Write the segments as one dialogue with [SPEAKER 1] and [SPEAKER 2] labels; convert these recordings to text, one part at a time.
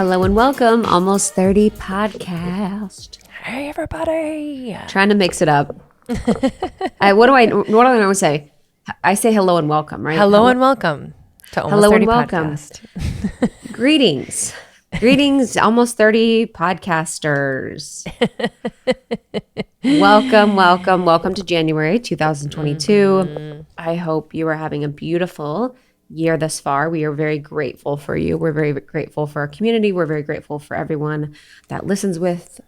[SPEAKER 1] Hello and welcome, Almost 30 podcast.
[SPEAKER 2] Hey, everybody.
[SPEAKER 1] Trying to mix it up. What do I normally say? I say hello and welcome, right?
[SPEAKER 2] Hello and welcome to Almost
[SPEAKER 1] Hello
[SPEAKER 2] 30
[SPEAKER 1] and welcome.
[SPEAKER 2] podcast.
[SPEAKER 1] Greetings. Greetings, Almost 30 podcasters. Welcome to January 2022. I hope you are having a beautiful year thus far. We are very grateful for you. We're very grateful for our community. We're very grateful for everyone that listens with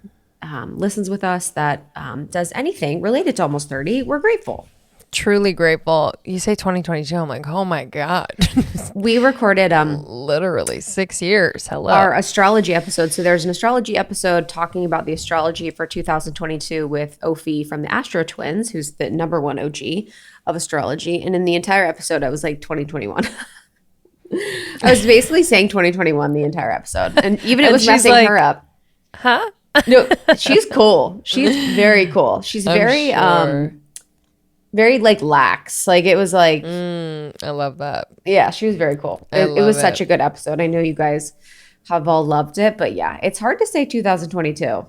[SPEAKER 1] us, that does anything related to Almost 30. We're grateful.
[SPEAKER 2] Truly grateful. You say 2022. I'm like, oh my God.
[SPEAKER 1] We recorded
[SPEAKER 2] literally 6 years. Hello.
[SPEAKER 1] Our astrology episode. So there's an astrology episode talking about the astrology for 2022 with Ophi from the Astro Twins, who's the number one OG of astrology. And in the entire episode, I was like 2021. I was basically saying 2021 the entire episode. And even it was messing
[SPEAKER 2] like,
[SPEAKER 1] her up.
[SPEAKER 2] Huh?
[SPEAKER 1] No, she's cool. She's very cool. She's very, very like lax. Like it was like,
[SPEAKER 2] I love that.
[SPEAKER 1] yeah, she was very cool. It was such a good episode. I know you guys have all loved it, but yeah, it's hard to say 2022.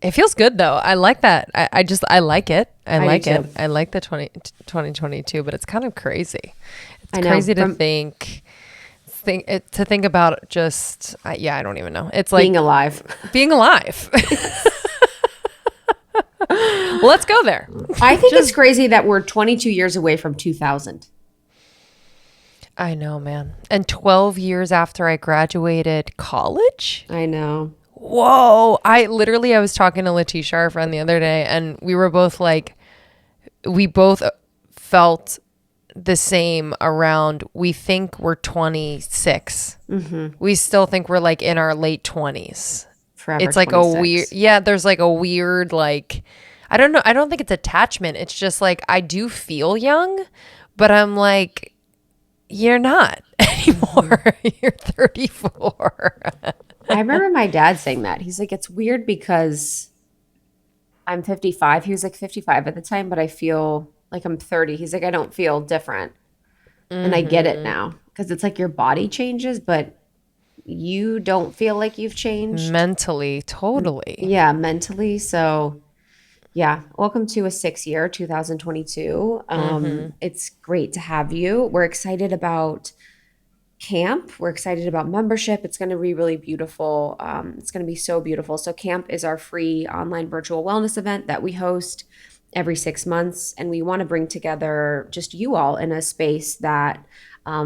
[SPEAKER 2] It feels good though. I like that. I like it. I like it.
[SPEAKER 1] Too.
[SPEAKER 2] I like the 2022, but it's kind of crazy.
[SPEAKER 1] I
[SPEAKER 2] It's
[SPEAKER 1] know.
[SPEAKER 2] crazy to think about just, I don't even know. It's like
[SPEAKER 1] Being alive.
[SPEAKER 2] Being alive. Well, let's go there.
[SPEAKER 1] I think it's crazy that we're 22 years away from 2000.
[SPEAKER 2] I know, man. And 12 years after I graduated college.
[SPEAKER 1] I know.
[SPEAKER 2] Whoa. I was talking to Letitia, our friend, the other day, and we were both like, we both felt the same around, we think we're 26. Mm-hmm. We still think we're like in our late 20s.
[SPEAKER 1] Forever
[SPEAKER 2] it's like
[SPEAKER 1] 26.
[SPEAKER 2] a weird, there's like a weird, like, I don't know. I don't think it's attachment. It's just like, I do feel young, but I'm like, you're not anymore. You're 34.
[SPEAKER 1] I remember my dad saying that. He's like, it's weird because I'm 55. He was like 55 at the time, but I feel like I'm 30. He's like, I don't feel different. Mm-hmm. And I get it now because it's like your body changes, but you don't feel like you've changed.
[SPEAKER 2] Mentally, totally.
[SPEAKER 1] Yeah, mentally. So yeah, welcome to a 6 year, 2022. It's great to have you. We're excited about camp. We're excited about membership. It's going to be really beautiful. It's going to be so beautiful. So camp is our free online virtual wellness event that we host every 6 months. And we want to bring together just you all in a space that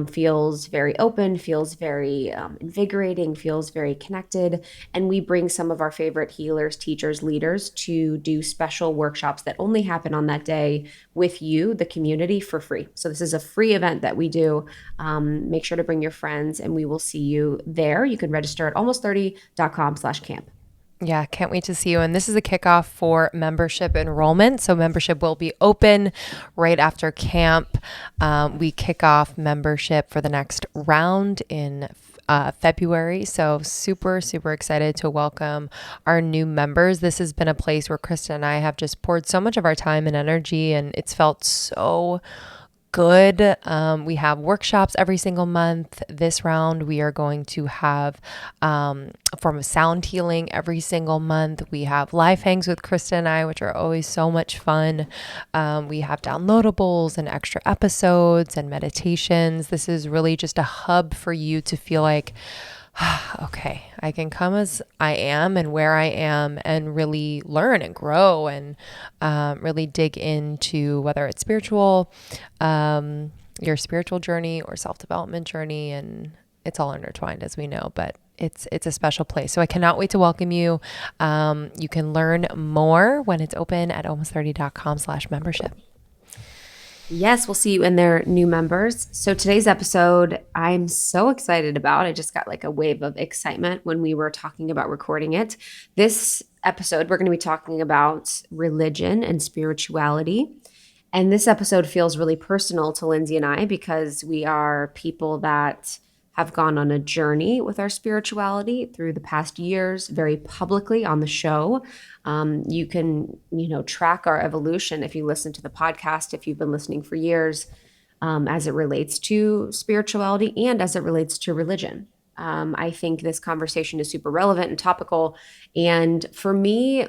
[SPEAKER 1] feels very open, feels very invigorating, feels very connected. And we bring some of our favorite healers, teachers, leaders to do special workshops that only happen on that day with you, the community, for free. So this is a free event that we do. Make sure to bring your friends and we will see you there. You can register at almost30.com/camp.
[SPEAKER 2] Yeah, can't wait to see you. And this is a kickoff for membership enrollment. So membership will be open right after camp. We kick off membership for the next round in February. So super, super excited to welcome our new members. This has been a place where Krista and I have just poured so much of our time and energy, and it's felt so good. We have workshops every single month. This round, we are going to have a form of sound healing every single month. We have live hangs with Krista and I, which are always so much fun. We have downloadables and extra episodes and meditations. This is really just a hub for you to feel like, okay, I can come as I am and where I am and really learn and grow and really dig into whether it's spiritual, your spiritual journey or self-development journey. And it's all intertwined, as we know, but it's a special place. So I cannot wait to welcome you. You can learn more when it's open at almost30.com/membership.
[SPEAKER 1] Yes, we'll see you in there, new members. So today's episode, I'm so excited about. I just got like a wave of excitement when we were talking about recording it. This episode, we're going to be talking about religion and spirituality. And this episode feels really personal to Lindsay and I because we are people that have gone on a journey with our spirituality through the past years, very publicly on the show. You can, track our evolution if you listen to the podcast, if you've been listening for years, as it relates to spirituality and as it relates to religion. I think this conversation is super relevant and topical. And for me,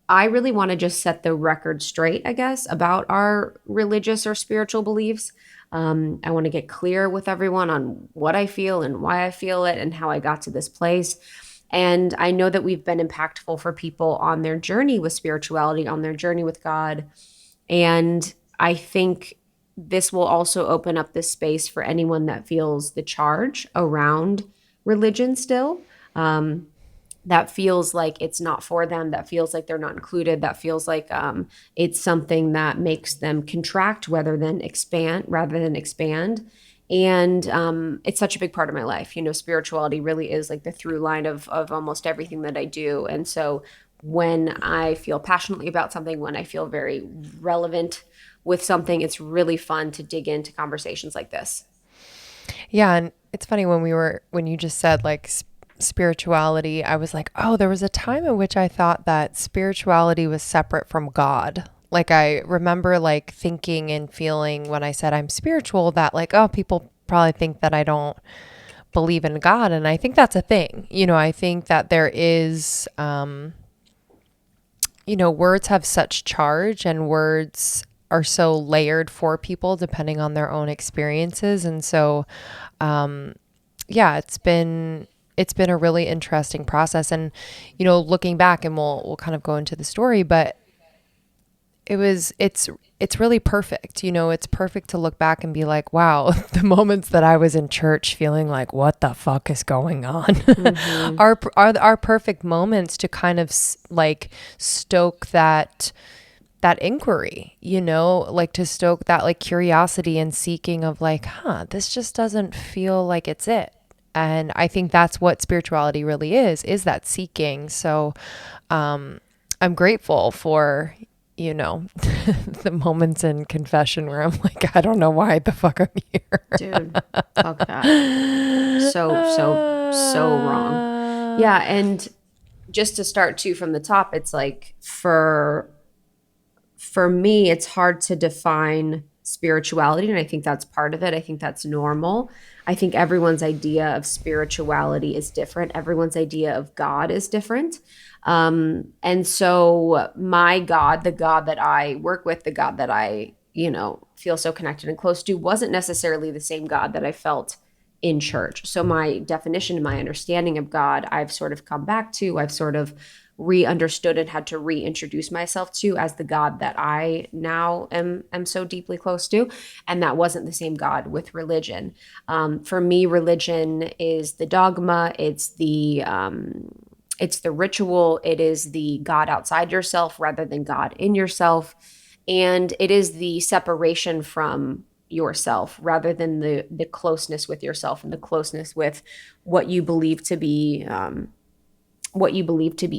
[SPEAKER 1] I really want to just set the record straight, I guess, about our religious or spiritual beliefs. I want to get clear with everyone on what I feel and why I feel it and how I got to this place. And I know that we've been impactful for people on their journey with spirituality, on their journey with God. And I think this will also open up this space for anyone that feels the charge around religion still. That feels like it's not for them, that feels like they're not included, that feels like it's something that makes them contract rather than expand. And it's such a big part of my life. Spirituality really is like the through line of almost everything that I do. And so when I feel passionately about something, when I feel very relevant with something, it's really fun to dig into conversations like this.
[SPEAKER 2] Yeah, and it's funny when you just said like spirituality, I was like, oh, there was a time in which I thought that spirituality was separate from God. Like I remember like thinking and feeling when I said I'm spiritual that like, oh, people probably think that I don't believe in God, and I think that's a thing. I think that there is words have such charge, and words are so layered for people depending on their own experiences. And so yeah, it's been a really interesting process. And looking back, and we'll kind of go into the story, but it's really perfect. It's perfect to look back and be like, wow, the moments that I was in church feeling like, what the fuck is going on,
[SPEAKER 1] Mm-hmm.
[SPEAKER 2] are perfect moments to kind of like stoke that inquiry, like to stoke that like curiosity and seeking of like, this just doesn't feel like it's it. And I think that's what spirituality really is that seeking. So I'm grateful for, the moments in confession where I'm like, I don't know why the fuck I'm here.
[SPEAKER 1] Dude, fuck that. So wrong. Yeah, and just to start too from the top, it's like for me, it's hard to define spirituality. And I think that's part of it. I think that's normal. I think everyone's idea of spirituality is different. Everyone's idea of God is different. And so, my God, the God that I work with, the God that I, feel so connected and close to, wasn't necessarily the same God that I felt in church. So, my definition and my understanding of God, I've sort of come back to, I've sort of re-understood and had to reintroduce myself to as the God that I now am so deeply close to. And that wasn't the same God with religion. For me, religion is the dogma. It's the ritual. It is the God outside yourself rather than God in yourself. And it is the separation from yourself rather than the closeness with yourself and the closeness with what you believe to be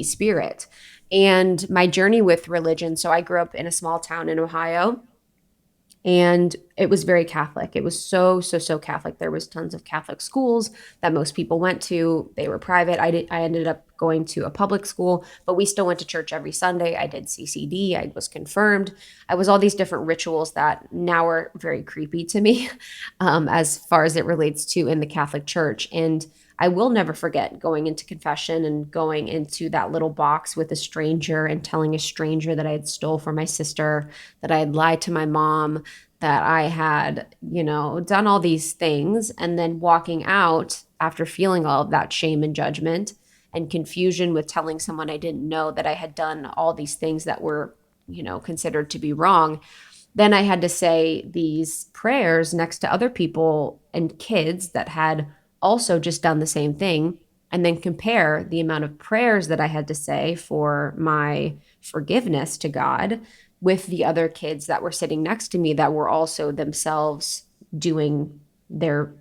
[SPEAKER 1] spirit. And my journey with religion, so I grew up in a small town in Ohio, and it was very Catholic. It was so Catholic. There was tons of Catholic schools that most people went to. They were private. I ended up going to a public school, but we still went to church every Sunday. I did CCD. I was confirmed. I was all these different rituals that now are very creepy to me, as far as it relates to in the Catholic Church. And I will never forget going into confession and going into that little box with a stranger and telling a stranger that I had stole from my sister, that I had lied to my mom, that I had, done all these things, and then walking out after feeling all of that shame and judgment and confusion with telling someone I didn't know that I had done all these things that were, considered to be wrong. Then I had to say these prayers next to other people and kids that had also just done the same thing, and then compare the amount of prayers that I had to say for my forgiveness to God with the other kids that were sitting next to me that were also themselves doing their,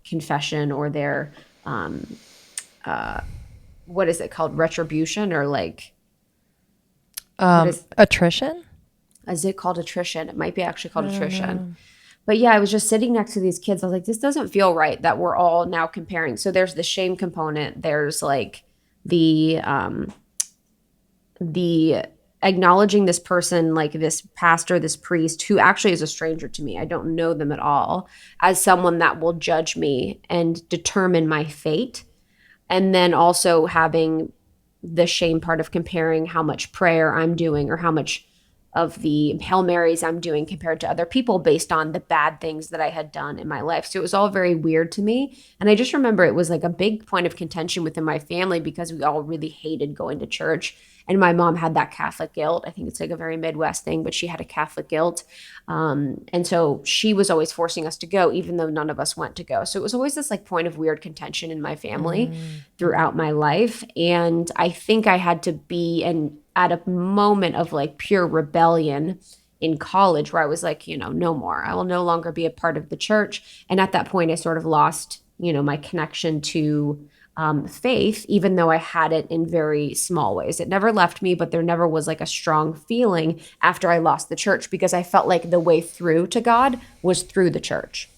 [SPEAKER 1] confession or their, um, uh, what is it called? Retribution, or like, what
[SPEAKER 2] Attrition?
[SPEAKER 1] is it called attrition? It might be actually
[SPEAKER 2] I
[SPEAKER 1] called
[SPEAKER 2] don't
[SPEAKER 1] attrition.
[SPEAKER 2] know.
[SPEAKER 1] But yeah, I was just sitting next to these kids. I was like, this doesn't feel right that we're all now comparing. So there's the shame component. There's like the the acknowledging this person, like this pastor, this priest, who actually is a stranger to me, I don't know them at all, as someone that will judge me and determine my fate. And then also having the shame part of comparing how much prayer I'm doing or how much of the Hail Marys I'm doing compared to other people based on the bad things that I had done in my life. So it was all very weird to me. And I just remember it was like a big point of contention within my family because we all really hated going to church. And my mom had that Catholic guilt. I think it's like a very Midwest thing, but she had a Catholic guilt. And so she was always forcing us to go, even though none of us went to go. So it was always this like point of weird contention in my family throughout my life. And I think I had to be at a moment of like pure rebellion in college where I was like, no more. I will no longer be a part of the church. And at that point, I sort of lost, my connection to faith, even though I had it in very small ways. It never left me, but there never was like a strong feeling after I lost the church because I felt like the way through to God was through the church.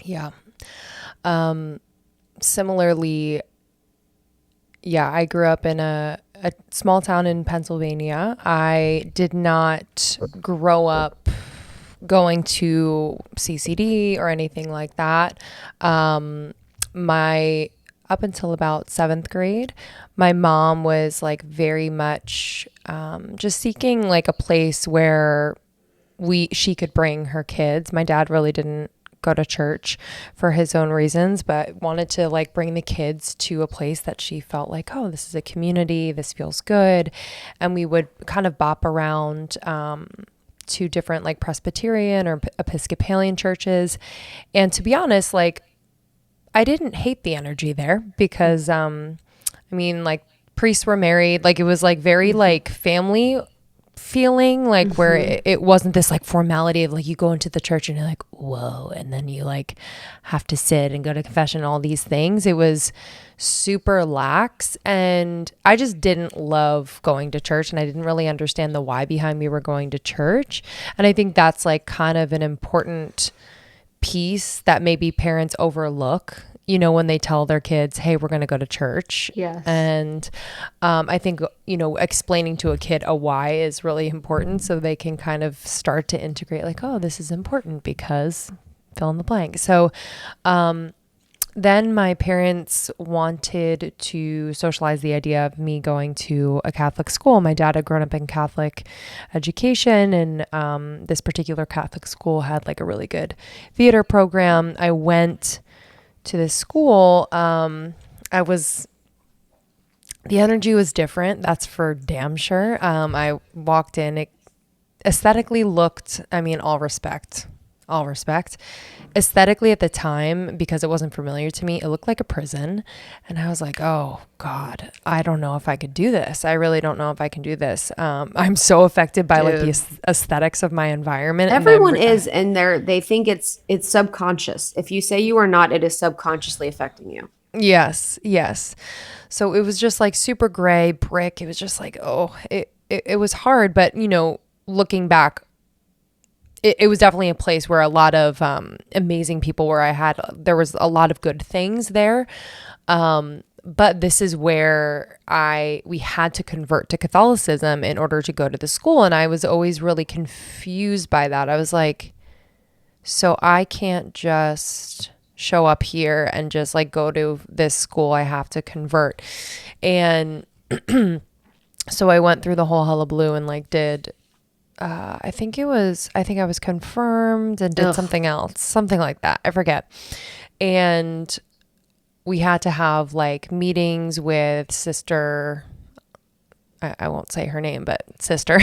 [SPEAKER 2] Yeah. Similarly, yeah, I grew up in a small town in Pennsylvania. I did not grow up going to CCD or anything like that. My up until about seventh grade, my mom was like very much just seeking like a place where she could bring her kids. My dad really didn't go to church for his own reasons, but wanted to like bring the kids to a place that she felt like, oh, this is a community, this feels good. And we would kind of bop around to different like Presbyterian or Episcopalian churches. And to be honest, like I didn't hate the energy there because like priests were married, like it was like very like family feeling, like where it wasn't this like formality of like you go into the church and you're like, whoa, and then you like have to sit and go to confession, all these things. It was super lax, and I just didn't love going to church, and I didn't really understand the why behind me were going to church. And I think that's like kind of an important piece that maybe parents overlook, when they tell their kids, hey, we're going to go to church.
[SPEAKER 1] Yes.
[SPEAKER 2] And I think, explaining to a kid a why is really important so they can kind of start to integrate like, oh, this is important because fill in the blank. So then my parents wanted to socialize the idea of me going to a Catholic school. My dad had grown up in Catholic education, and this particular Catholic school had like a really good theater program. I went to this school. The energy was different. That's for damn sure. I walked in, it aesthetically looked, all respect, aesthetically at the time, because it wasn't familiar to me, it looked like a prison. And I was like, oh God, I don't know if I could do this. I really don't know if I can do this. I'm so affected by like the aesthetics of my environment.
[SPEAKER 1] Everyone is, and they think it's subconscious. If you say you are not, it is subconsciously affecting you.
[SPEAKER 2] Yes. So it was just like super gray brick. It was just like, it was hard. But, looking back, it was definitely a place where a lot of amazing people there was a lot of good things there. But this is where we had to convert to Catholicism in order to go to the school. And I was always really confused by that. I was like, so I can't just show up here and just like go to this school. I have to convert. And so I went through the whole hullabaloo and like did I think I was confirmed and did something else, something like that. I forget. And we had to have like meetings with sister, I won't say her name, but sister.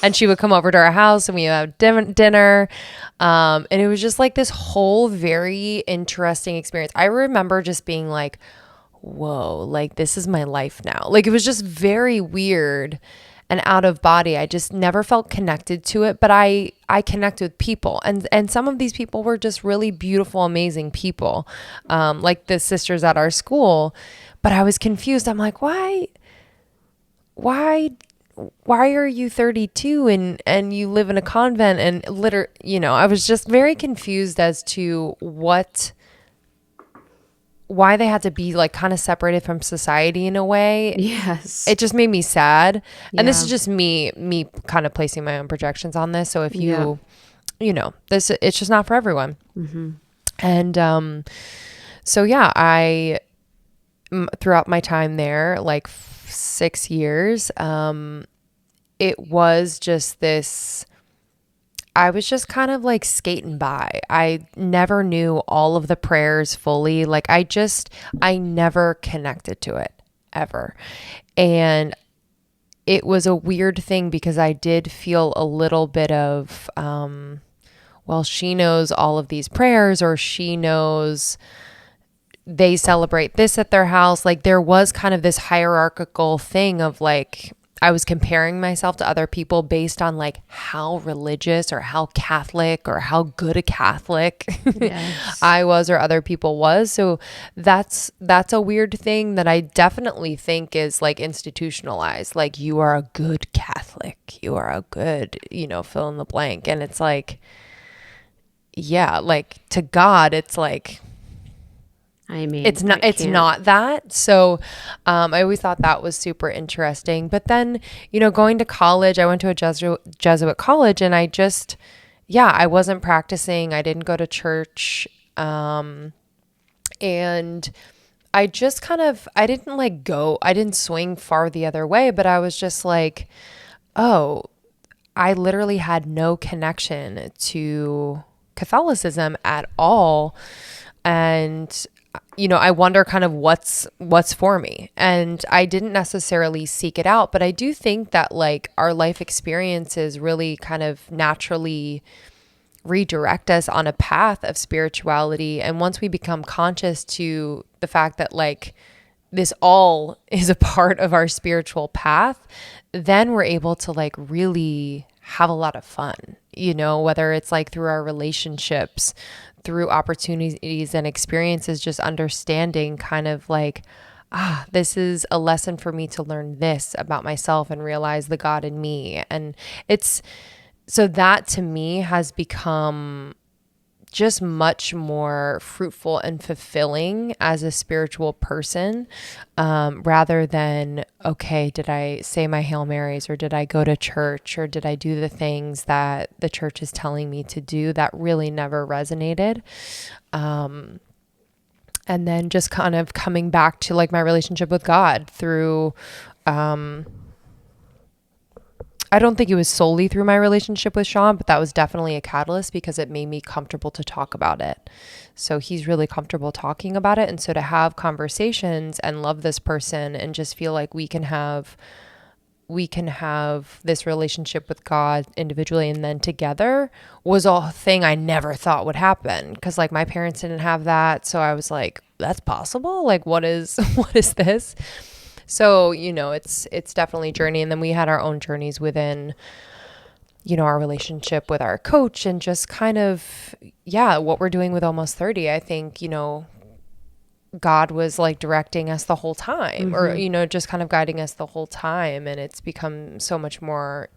[SPEAKER 2] And she would come over to our house and we would have dinner. And it was just like this whole very interesting experience. I remember just being like, whoa, like this is my life now. Like it was just very weird and out of body. I just never felt connected to it, but I connect with people, and some of these people were just really beautiful, amazing people, like the sisters at our school. But I was confused. I'm like, why are you 32 and you live in a convent and I was just very confused as to what why they had to be like kind of separated from society in a way,
[SPEAKER 1] Yes.
[SPEAKER 2] it just made me sad. And this
[SPEAKER 1] Yeah.
[SPEAKER 2] is just me kind of placing my own projections on this. So if
[SPEAKER 1] Yeah.
[SPEAKER 2] this, it's just not for everyone.
[SPEAKER 1] Mm-hmm.
[SPEAKER 2] And so yeah, throughout my time there, like 6 years, it was just this. I was just kind of like skating by. I never knew all of the prayers fully. Like I never connected to it ever. And it was a weird thing because I did feel a little bit of, well, she knows all of these prayers, or she knows they celebrate this at their house. Like there was kind of this hierarchical thing of like, I was comparing myself to other people based on like how religious or how Catholic or how good a Catholic
[SPEAKER 1] Yes.
[SPEAKER 2] I was or other people was. So that's a weird thing that I definitely think is like institutionalized. Like you are a good Catholic, you are a good, fill in the blank. And it's like, yeah, like to God, it's like
[SPEAKER 1] I mean, I
[SPEAKER 2] it's
[SPEAKER 1] can't.
[SPEAKER 2] not that. So I always thought that was super interesting. But then, going to college, I went to a Jesuit college, and I wasn't practicing. I didn't go to church. And I just I didn't I didn't swing far the other way, but I was just like, oh, I literally had no connection to Catholicism at all. And I wonder kind of what's for me. And I didn't necessarily seek it out, but I do think that like our life experiences really kind of naturally redirect us on a path of spirituality. And once we become conscious to the fact that like this all is a part of our spiritual path, then we're able to like really have a lot of fun, whether it's like through our relationships, through opportunities and experiences, just understanding kind of like, this is a lesson for me to learn this about myself and realize the God in me. And so that to me has become just much more fruitful and fulfilling as a spiritual person, rather than, okay, did I say my Hail Marys, or did I go to church, or did I do the things that the church is telling me to do? That really never resonated. And then just kind of coming back to like my relationship with God through, I don't think it was solely through my relationship with Sean, but that was definitely a catalyst because it made me comfortable to talk about it. So he's really comfortable talking about it. And so to have conversations and love this person and just feel like we can have this relationship with God individually and then together was a thing I never thought would happen. Cause like my parents didn't have that. So I was like, that's possible. Like, what is this? So, it's definitely a journey. And then we had our own journeys within, our relationship with our coach and just kind of, what we're doing with Almost 30. I think, God was like directing us the whole time, or, just kind of guiding us the whole time. And it's become so much more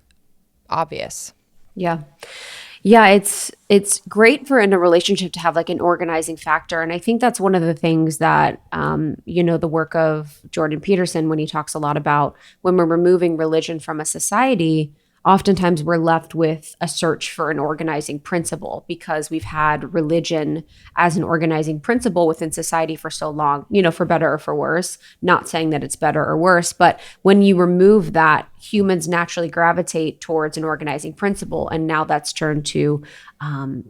[SPEAKER 2] obvious.
[SPEAKER 1] Yeah. Yeah, it's great for in a relationship to have like an organizing factor. And I think that's one of the things that the work of Jordan Peterson, when he talks a lot about when we're removing religion from a society, oftentimes we're left with a search for an organizing principle because we've had religion as an organizing principle within society for so long, for better or for worse. Not saying that it's better or worse, but when you remove that, humans naturally gravitate towards an organizing principle. And now that's turned to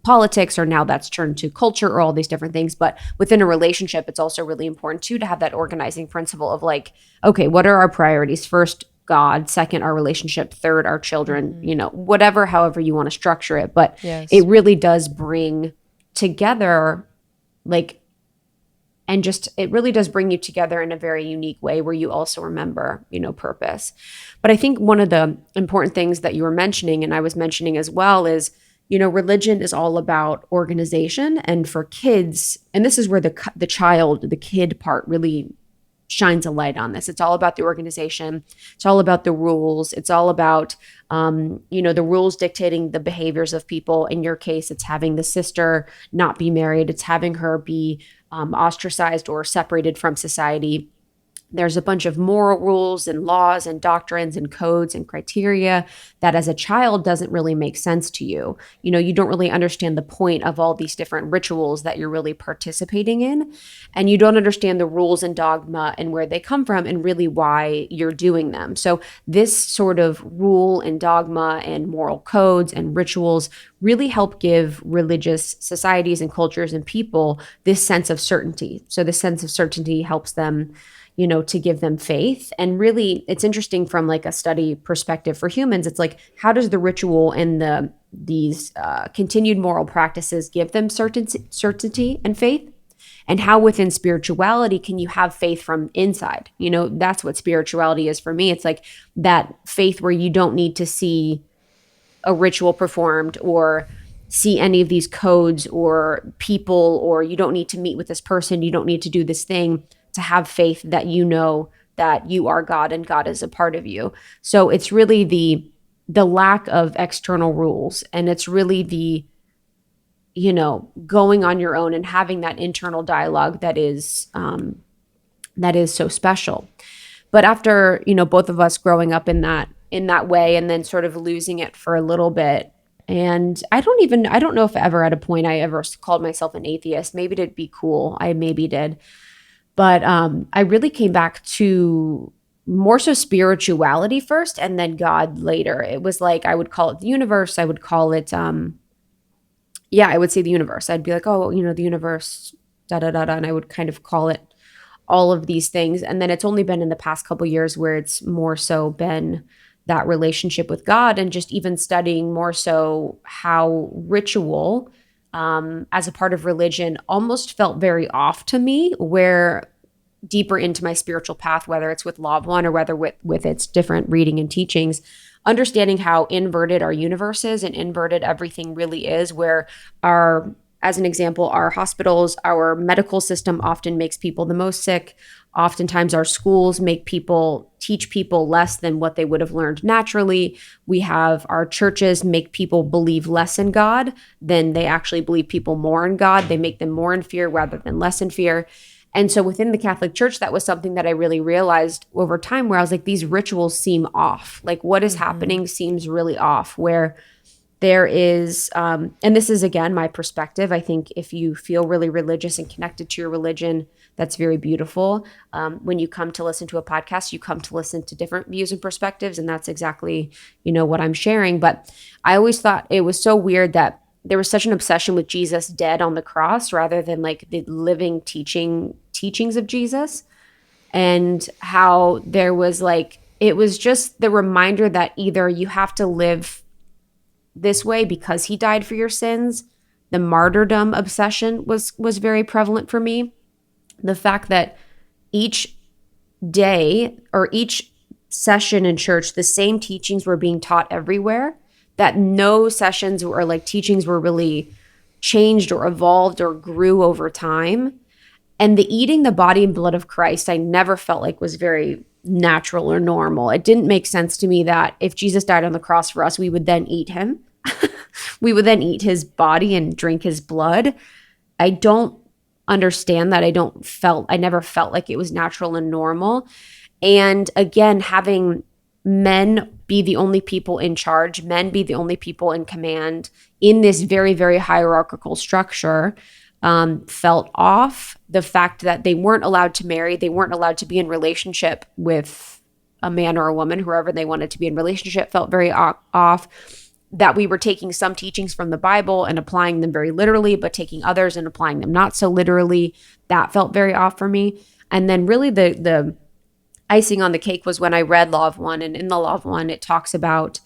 [SPEAKER 1] politics, or now that's turned to culture, or all these different things. But within a relationship, it's also really important too to have that organizing principle of like, okay, what are our priorities? First, God, second, our relationship, third, our children, whatever, however you want to structure it. But
[SPEAKER 2] Yes.
[SPEAKER 1] it really does bring together, like, and just, it really does bring you together in a very unique way where you also remember, purpose. But I think one of the important things that you were mentioning, and I was mentioning as well, is, religion is all about organization. And for kids, and this is where the kid part really shines a light on this. It's all about the organization. It's all about the rules. It's all about, the rules dictating the behaviors of people. In your case, it's having the sister not be married. It's having her be ostracized or separated from society. There's a bunch of moral rules and laws and doctrines and codes and criteria that as a child doesn't really make sense to you. You know, you don't really understand the point of all these different rituals that you're really participating in. And you don't understand the rules and dogma and where they come from and really why you're doing them. So, this sort of rule and dogma and moral codes and rituals really help give religious societies and cultures and people this sense of certainty. So, this sense of certainty helps them, you know, to give them faith. And really, it's interesting from like a study perspective for humans. It's like, how does the ritual and these continued moral practices give them certainty and faith? And how within spirituality can you have faith from inside? You know, that's what spirituality is for me. It's like that faith where you don't need to see a ritual performed or see any of these codes or people, or you don't need to meet with this person. You don't need to do this thing to have faith that you know that you are God and God is a part of you. So it's really the lack of external rules, and it's really the, you know, going on your own and having that internal dialogue that is so special. But after, you know, both of us growing up in that way and then sort of losing it for a little bit, and I don't know if ever at a point I ever called myself an atheist. Maybe to be cool, I maybe did. But I really came back to more so spirituality first and then God later. It was like, I would call it the universe. I would call it, I would say the universe. I'd be like, oh, you know, the universe, da da da da. And I would kind of call it all of these things. And then it's only been in the past couple years where it's more so been that relationship with God, and just even studying more so how ritual as a part of religion almost felt very off to me, where deeper into my spiritual path, whether it's with Law of One or whether with its different reading and teachings, understanding how inverted our universe is and inverted everything really is, where as an example, our hospitals, our medical system often makes people the most sick. Oftentimes our schools teach people less than what they would have learned naturally. We have our churches make people believe less in God than they actually believe people more in God. They make them more in fear rather than less in fear. And so within the Catholic Church, that was something that I really realized over time, where I was like, these rituals seem off. Like what is happening seems really off, where there is, and this is, again, my perspective. I think if you feel really religious and connected to your religion, that's very beautiful. When you come to listen to a podcast, you come to listen to different views and perspectives. And that's exactly, you know, what I'm sharing. But I always thought it was so weird that there was such an obsession with Jesus dead on the cross rather than like the living teachings of Jesus, and how there was like, it was just the reminder that either you have to live this way because he died for your sins. The martyrdom obsession was very prevalent for me. The fact that each day or each session in church, the same teachings were being taught everywhere, that no sessions or like teachings were really changed or evolved or grew over time. And the eating the body and blood of Christ, I never felt like was very natural or normal. It didn't make sense to me that if Jesus died on the cross for us, we would then eat him. We would then eat his body and drink his blood. I don't understand that. I never felt like it was natural and normal. And again, having men be the only people in charge, men be the only people in command in this very, very hierarchical structure, felt off. The fact that they weren't allowed to marry, they weren't allowed to be in relationship with a man or a woman, whoever they wanted to be in relationship, felt very off. That we were taking some teachings from the Bible and applying them very literally, but taking others and applying them not so literally, that felt very off for me. And then really the icing on the cake was when I read Law of One. And in the Law of One, it talks about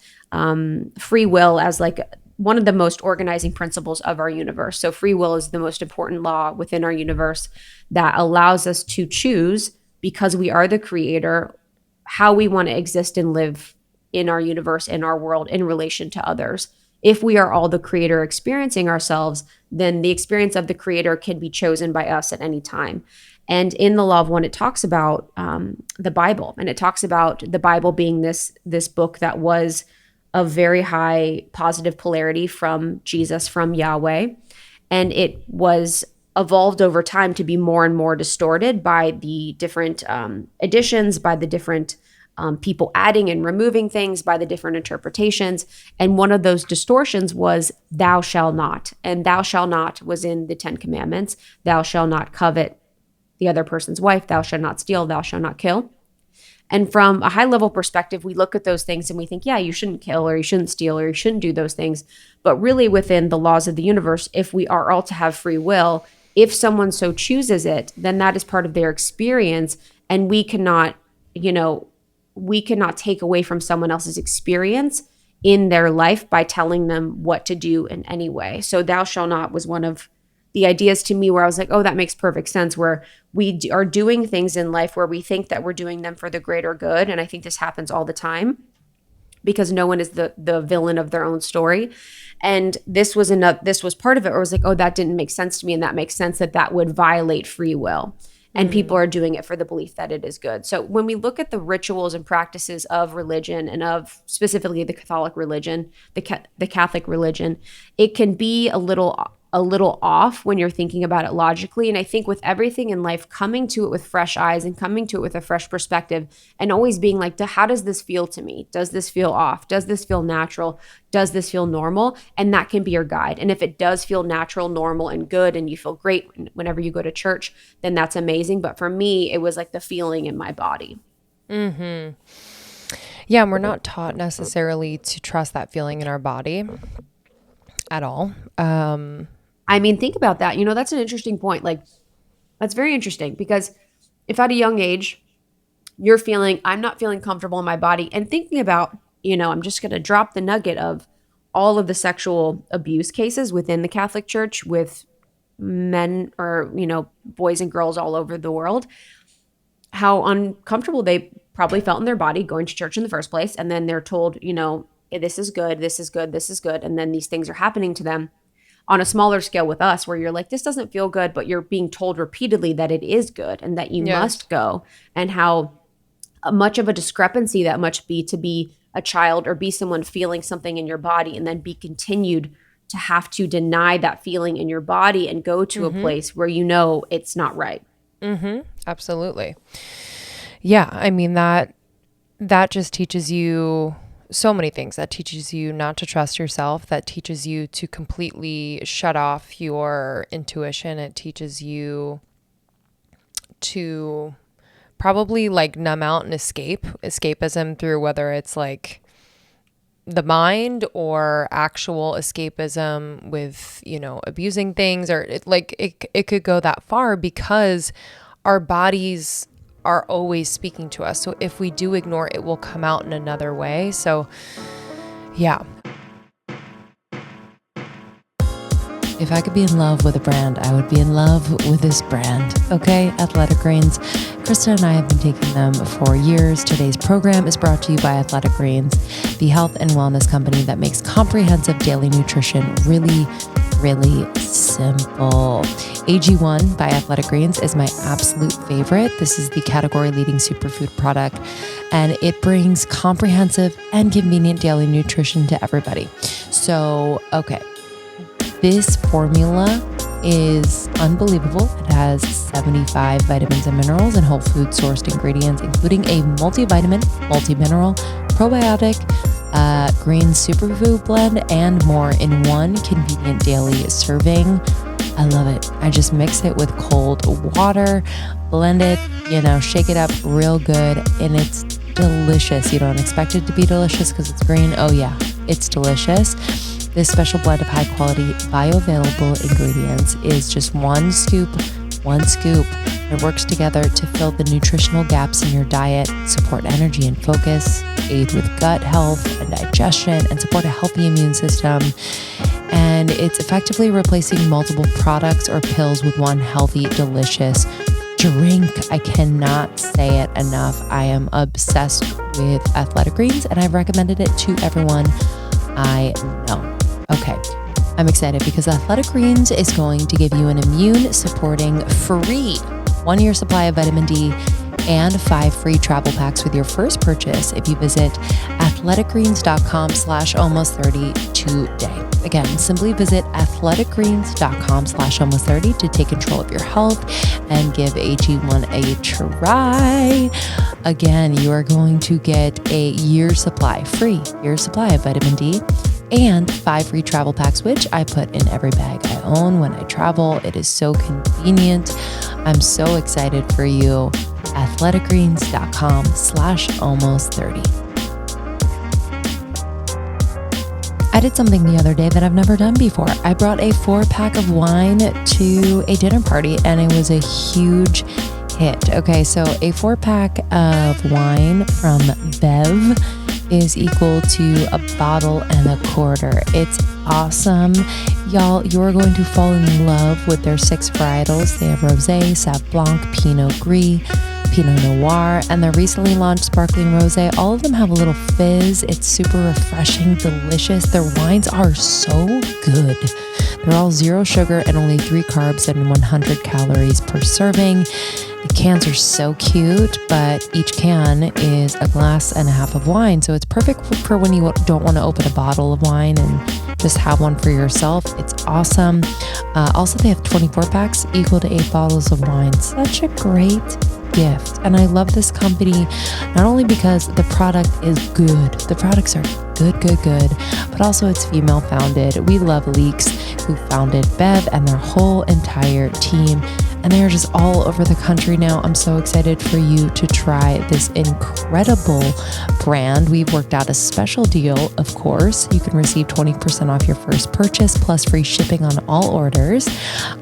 [SPEAKER 1] free will as like one of the most organizing principles of our universe. So free will is the most important law within our universe that allows us to choose, because we are the creator, how we want to exist and live in our universe, in our world, in relation to others. If we are all the creator experiencing ourselves, then the experience of the creator can be chosen by us at any time. And in the Law of One, it talks about the Bible, and it talks about the Bible being this book that was of very high positive polarity from Jesus, from Yahweh. And it was evolved over time to be more and more distorted by the different additions, by the different people adding and removing things, by the different interpretations. And one of those distortions was thou shalt not. And thou shalt not was in the 10 Commandments. Thou shalt not covet the other person's wife. Thou shalt not steal. Thou shalt not kill. And from a high level perspective, we look at those things and we think, yeah, you shouldn't kill or you shouldn't steal or you shouldn't do those things. But really, within the laws of the universe, if we are all to have free will, if someone so chooses it, then that is part of their experience. And we cannot, we cannot take away from someone else's experience in their life by telling them what to do in any way. So thou shalt not was one of the ideas to me where I was like, oh, that makes perfect sense, where we are doing things in life where we think that we're doing them for the greater good. And I think this happens all the time because no one is the villain of their own story. And this was part of it where I was like, oh, that didn't make sense to me. And that makes sense that would violate free will. And people are doing it for the belief that it is good. So when we look at the rituals and practices of religion and of specifically the Catholic religion, the Catholic religion, it can be a little off when you're thinking about it logically. And I think with everything in life, coming to it with fresh eyes and coming to it with a fresh perspective and always being like, how does this feel to me? Does this feel off? Does this feel natural? Does this feel normal? And that can be your guide. And if it does feel natural, normal, and good, and you feel great whenever you go to church, then that's amazing. But for me, it was like the feeling in my body.
[SPEAKER 2] Mm-hmm. Yeah, and we're not taught necessarily to trust that feeling in our body at all.
[SPEAKER 1] I mean, think about that. That's an interesting point. Like, that's very interesting because if at a young age, you're feeling, I'm not feeling comfortable in my body and thinking about, I'm just going to drop the nugget of all of the sexual abuse cases within the Catholic Church with men or, boys and girls all over the world, how uncomfortable they probably felt in their body going to church in the first place. And then they're told, this is good, this is good, this is good. And then these things are happening to them on a smaller scale with us where you're like, this doesn't feel good, but you're being told repeatedly that it is good and that you must go, and how much of a discrepancy that must be to be a child or be someone feeling something in your body and then be continued to have to deny that feeling in your body and go to a place where it's not right.
[SPEAKER 2] Mm-hmm. Absolutely. Yeah. I mean, that just teaches you so many things. That teaches you not to trust yourself. That teaches you to completely shut off your intuition. It teaches you to probably like numb out and escapism through whether it's like the mind or actual escapism with, abusing things, or it could go that far because our bodies are always speaking to us. So if we do ignore it, it will come out in another way. So yeah. If I could be in love with a brand, I would be in love with this brand. Okay, Athletic Greens. Krista and I have been taking them for years. Today's program is brought to you by Athletic Greens, the health and wellness company that makes comprehensive daily nutrition really, really simple. AG1 by Athletic Greens is my absolute favorite. This is the category leading superfood product, and it brings comprehensive and convenient daily nutrition to everybody. So, okay. This formula is unbelievable. It has 75 vitamins and minerals and whole food sourced ingredients, including a multivitamin, multi-mineral, probiotic, green superfood blend, and more in one convenient daily serving. I love it. I just mix it with cold water, blend it, shake it up real good, and it's delicious. You don't expect it to be delicious because it's green. Oh yeah, it's delicious. This special blend of high quality bioavailable ingredients is just one scoop. It works together to fill the nutritional gaps in your diet, support energy and focus, aid with gut health and digestion, and support a healthy immune system. And it's effectively replacing multiple products or pills with one healthy, delicious drink. I cannot say it enough. I am obsessed with Athletic Greens, and I've recommended it to everyone I know. Okay, I'm excited because Athletic Greens is going to give you an immune supporting free 1-year supply of vitamin D and 5 free travel packs with your first purchase if you visit athleticgreens.com/almost30 today. Again, simply visit athleticgreens.com/almost30 to take control of your health and give AG1 a try. Again, you are going to get a free year supply of vitamin D and 5 free travel packs, which I put in every bag I own when I travel. It is so convenient. I'm so excited for you. athleticgreens.com/almost30. I did something the other day that I've never done before. I brought a 4-pack of wine to a dinner party, and it was a huge hit. Okay, so a 4-pack of wine from Bev is equal to a bottle and a quarter. It's awesome. Y'all, you're going to fall in love with their 6 varietals. They have Rosé, Sauv Blanc, Pinot Gris, Pinot Noir, and their recently launched sparkling rosé. All of them have a little fizz. It's super refreshing, delicious. Their wines are so good. They're all 0 sugar and only 3 carbs and 100 calories per serving. The cans are so cute, but each can is a glass and a half of wine. So it's perfect for when you don't want to open a bottle of wine and just have one for yourself. It's awesome. Also, they have 24 packs equal to 8 bottles of wine. Such a great gift. And I love this company, not only because the product is good, the products are good, but also it's female founded. We love Leeks, who founded Bev, and their whole entire team. And they're just all over the country now. I'm so excited for you to try this incredible brand. We've worked out a special deal, of course. You can receive 20% off your first purchase plus free shipping on all orders.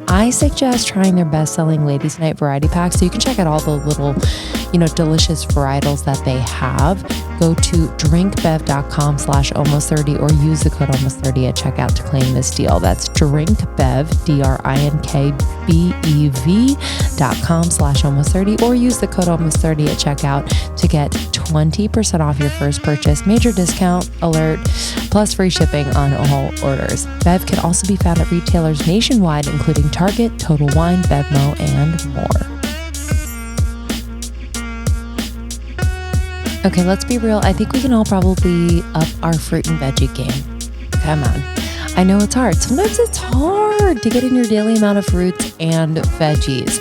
[SPEAKER 2] I suggest trying their best-selling Ladies Night variety pack. So you can check out all the little, delicious varietals that they have. Go to drinkbev.com/almost30 or use the code almost30 at checkout to claim this deal. That's drinkbev, drinkbev.com/almost30 or use the code almost30 at checkout to get 20% off your first purchase, major discount alert, plus free shipping on all orders. Bev can also be found at retailers nationwide, including Target, Total Wine, Bevmo, and more. Okay, let's be real. I think we can all probably up our fruit and veggie game. Come on. I know it's hard. Sometimes it's hard to get in your daily amount of fruits and veggies.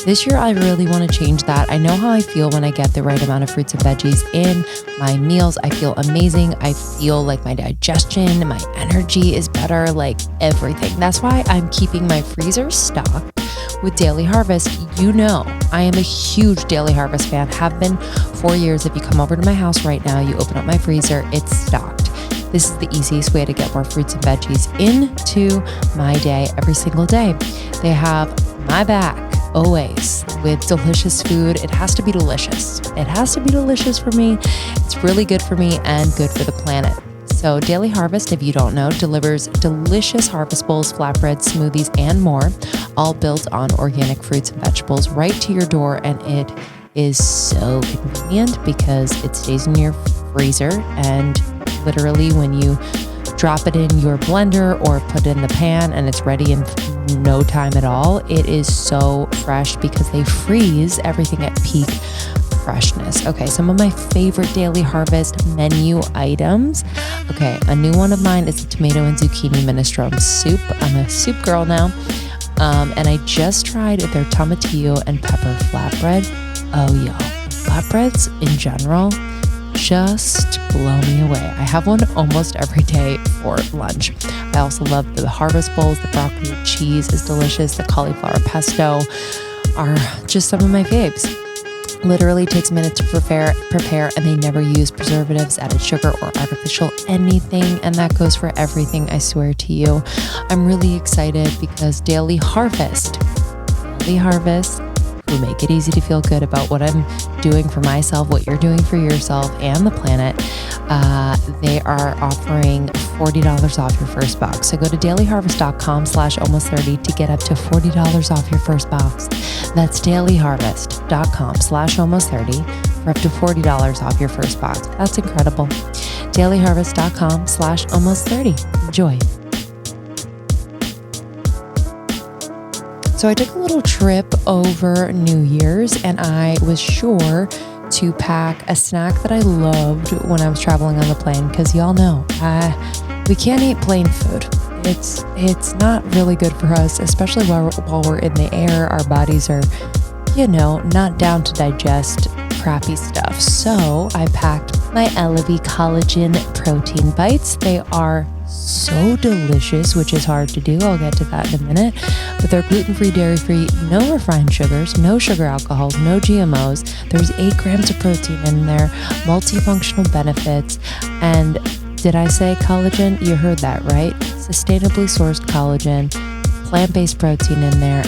[SPEAKER 2] This year, I really want to change that. I know how I feel when I get the right amount of fruits and veggies in my meals. I feel amazing. I feel like my digestion, my energy is better, like everything. That's why I'm keeping my freezer stocked with Daily Harvest. I am a huge Daily Harvest fan, have been for years. If you come over to my house right now, you open up my freezer, it's stocked. This is the easiest way to get more fruits and veggies into my day every single day. They have my back always with delicious food. It has to be delicious. It has to be delicious for me. It's really good for me and good for the planet. So Daily Harvest, if you don't know, delivers delicious harvest bowls, flatbreads, smoothies, and more, all built on organic fruits and vegetables right to your door. And it is so convenient because it stays in your freezer, and literally when you drop it in your blender or put it in the pan and it's ready in no time at all, it is so fresh because they freeze everything at peak freshness. Okay, some of my favorite Daily Harvest menu items. Okay, a new one of mine is the tomato and zucchini minestrone soup. I'm a soup girl now. And I just tried their tomatillo and pepper flatbread. Oh, y'all, flatbreads in general just blow me away. I have one almost every day for lunch. I also love the harvest bowls. The broccoli with cheese is delicious. The cauliflower pesto are just some of my faves. Literally takes minutes to prepare, and they never use preservatives, added sugar, or artificial anything. And that goes for everything, I swear to you. I'm really excited because Daily Harvest, who make it easy to feel good about what I'm doing for myself, what you're doing for yourself and the planet. They are offering $40 off your first box. So go to dailyharvest.com/almost30 to get up to $40 off your first box. That's dailyharvest.com/almost30 for up to $40 off your first box. That's incredible. dailyharvest.com/almost30. Enjoy. So So I took a little trip over New Year's, and I was sure to pack a snack that I loved when I was traveling on the plane, because y'all know we can't eat plain food. It's not really good for us, especially while we're in the air. Our bodies are, not down to digest crappy stuff. So I packed my Elevie collagen protein bites. They are so delicious, which is hard to do. I'll get to that in a minute. But they're gluten-free, dairy-free, no refined sugars, no sugar alcohols, no GMOs. There's 8 grams of protein in there, multifunctional benefits. And did I say collagen? You heard that right. Sustainably sourced collagen, plant-based protein in there.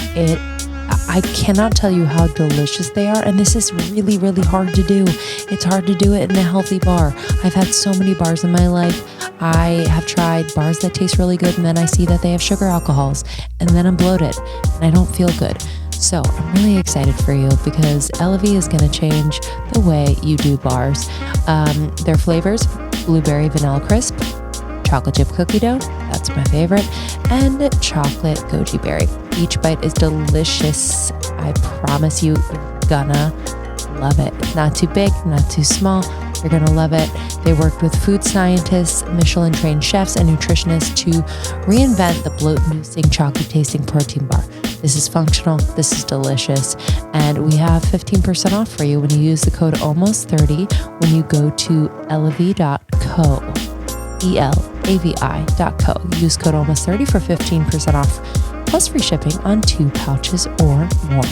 [SPEAKER 2] I cannot tell you how delicious they are. And this is really, really hard to do. It's hard to do it in a healthy bar. I've had so many bars in my life. I have tried bars that taste really good, and then I see that they have sugar alcohols, and then I'm bloated and I don't feel good. So I'm really excited for you, because Elevie is going to change the way you do bars. Their flavors: blueberry vanilla crisp, chocolate chip cookie dough, that's my favorite, and chocolate goji berry. Each bite is delicious. I promise you, you're gonna love it. Not too big, not too small. You're gonna love it. They worked with food scientists, Michelin-trained chefs, and nutritionists to reinvent the bloat-inducing, chocolate-tasting protein bar. This is functional, this is delicious, and we have 15% off for you when you use the code ALMOST30 when you go to elevie.co. ELAVI.co. Use code ALMOST30 for 15% off, plus free shipping on 2 pouches or more.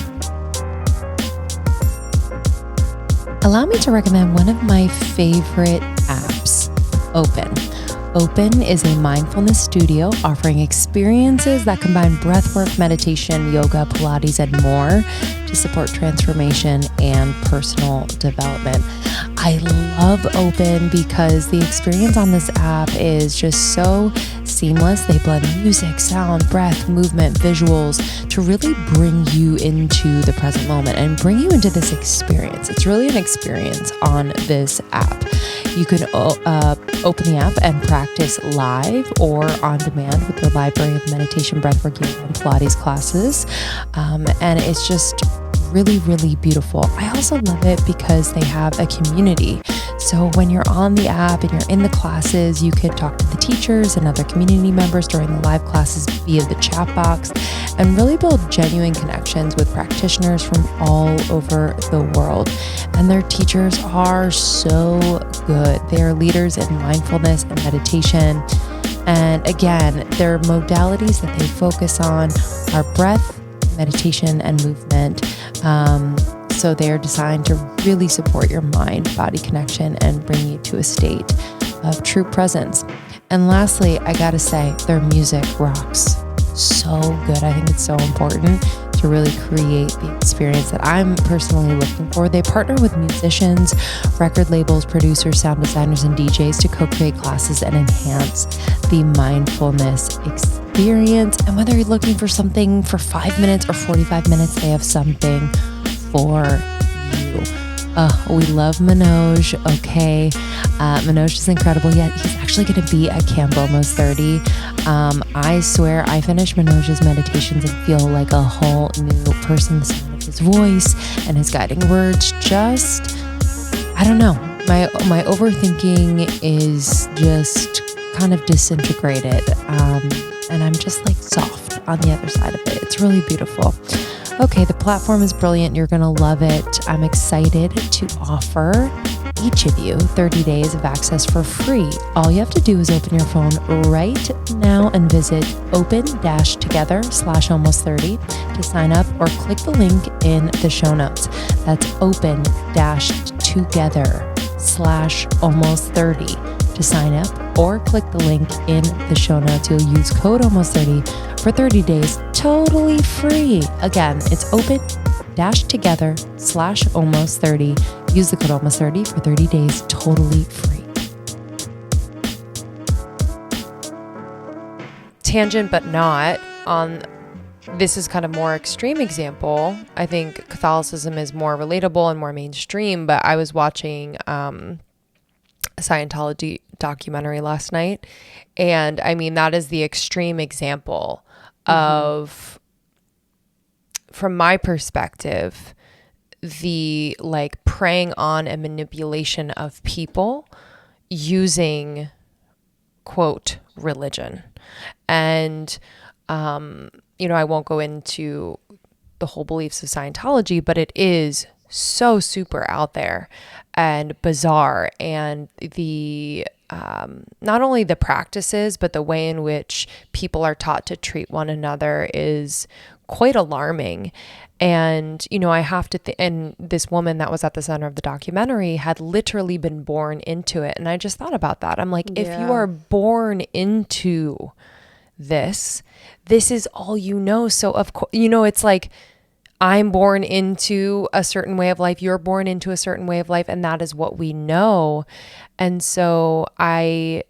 [SPEAKER 2] Allow me to recommend one of my favorite apps, Open. Open is a mindfulness studio offering experiences that combine breathwork, meditation, yoga, Pilates, and more to support transformation and personal development. I love Open because the experience on this app is just so seamless. They blend music, sound, breath, movement, visuals to really bring you into the present moment and bring you into this experience. It's really an experience on this app. You can open the app and practice live or on demand with their library of meditation, breathwork, yoga, and Pilates classes. And it's just really, really beautiful. I also love it because they have a community. So when you're on the app and you're in the classes, you can talk to the teachers and other community members during the live classes via the chat box and really build genuine connections with practitioners from all over the world. And their teachers are so good. They are leaders in mindfulness and meditation. And again, their modalities that they focus on are breath, meditation, and movement. So they are designed to really support your mind-body connection and bring you to a state of true presence. And lastly, I gotta say, their music rocks so good. I think it's so important to really create the experience that I'm personally looking for. They partner with musicians, record labels, producers, sound designers, and DJs to co-create classes and enhance the mindfulness experience. And whether you're looking for something for 5 minutes or 45 minutes, they have something for you. We love Manoj. Okay. Manoj is incredible. Yeah, he's actually going to be at Camp Almost 30. I swear I finish Manoj's meditations and feel like a whole new person. The sound of his voice and his guiding words just, I don't know. My overthinking is just kind of disintegrated. And I'm just like soft on the other side of it. It's really beautiful. Okay, the platform is brilliant. You're going to love it. I'm excited to offer each of you 30 days of access for free. All you have to do is open your phone right now and visit open-together/almost30 to sign up, or click the link in the show notes. That's open-together/almost30 to sign up, or click the link in the show notes. You'll use code almost30 for 30 days totally free. Again, it's open-together/almost30. Use the code almost30 for 30 days totally free. Tangent, but not on. This is kind of more extreme example. I think Catholicism is more relatable and more mainstream, but I was watching a Scientology documentary last night, and I mean, that is the extreme example of, from my perspective, the like preying on and manipulation of people using quote religion. And I won't go into the whole beliefs of Scientology, but it is so super out there and bizarre, and the not only the practices but the way in which people are taught to treat one another is quite alarming. And I have to and this woman that was at the center of the documentary had literally been born into it, and I just thought about that. I'm like, if you are born into this is all you know. So of course, it's like, I'm born into a certain way of life, you're born into a certain way of life, and that is what we know. And so I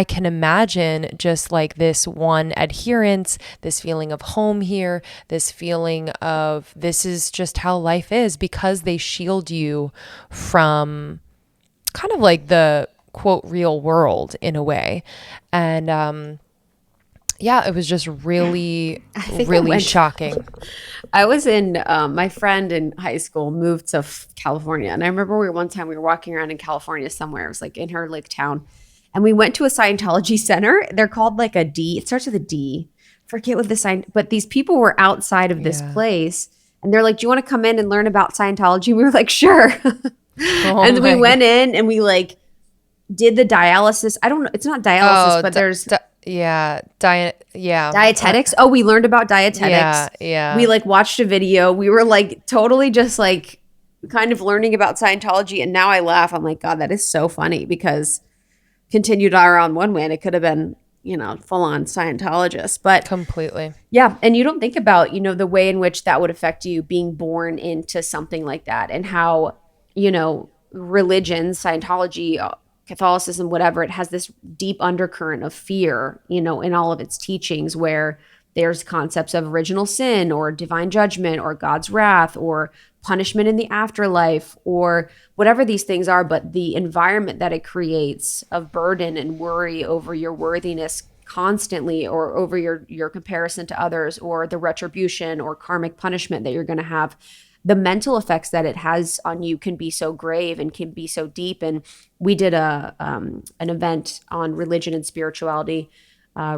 [SPEAKER 2] can imagine just like this one adherence, this feeling of home here, this feeling of this is just how life is, because they shield you from kind of like the quote real world in a way. And yeah, it was just really, really shocking.
[SPEAKER 1] I was in, my friend in high school moved to California. And I remember one time we were walking around in California somewhere. It was like in her like town. And we went to a Scientology center. They're called like a D. It starts with a D. Forget what the sign, but these people were outside of this place. And they're like, do you want to come in and learn about Scientology? We were like, sure. And we went in and we like did the dialysis. I don't know. It's not dialysis, but there's dietetics. Oh, we learned about dietetics.
[SPEAKER 2] Yeah.
[SPEAKER 1] We like watched a video. We were like totally just like kind of learning about Scientology. And now I laugh. I'm like, God, that is so funny, because continued on one way and it could have been, full on Scientologist. But
[SPEAKER 2] completely.
[SPEAKER 1] Yeah. And you don't think about, the way in which that would affect you being born into something like that, and how, religion, Scientology, Catholicism, whatever, it has this deep undercurrent of fear, in all of its teachings, where there's concepts of original sin or divine judgment or God's wrath or punishment in the afterlife or whatever these things are. But the environment that it creates of burden and worry over your worthiness constantly, or over your comparison to others, or the retribution or karmic punishment that you're going to have, the mental effects that it has on you can be so grave and can be so deep. And we did an event on religion and spirituality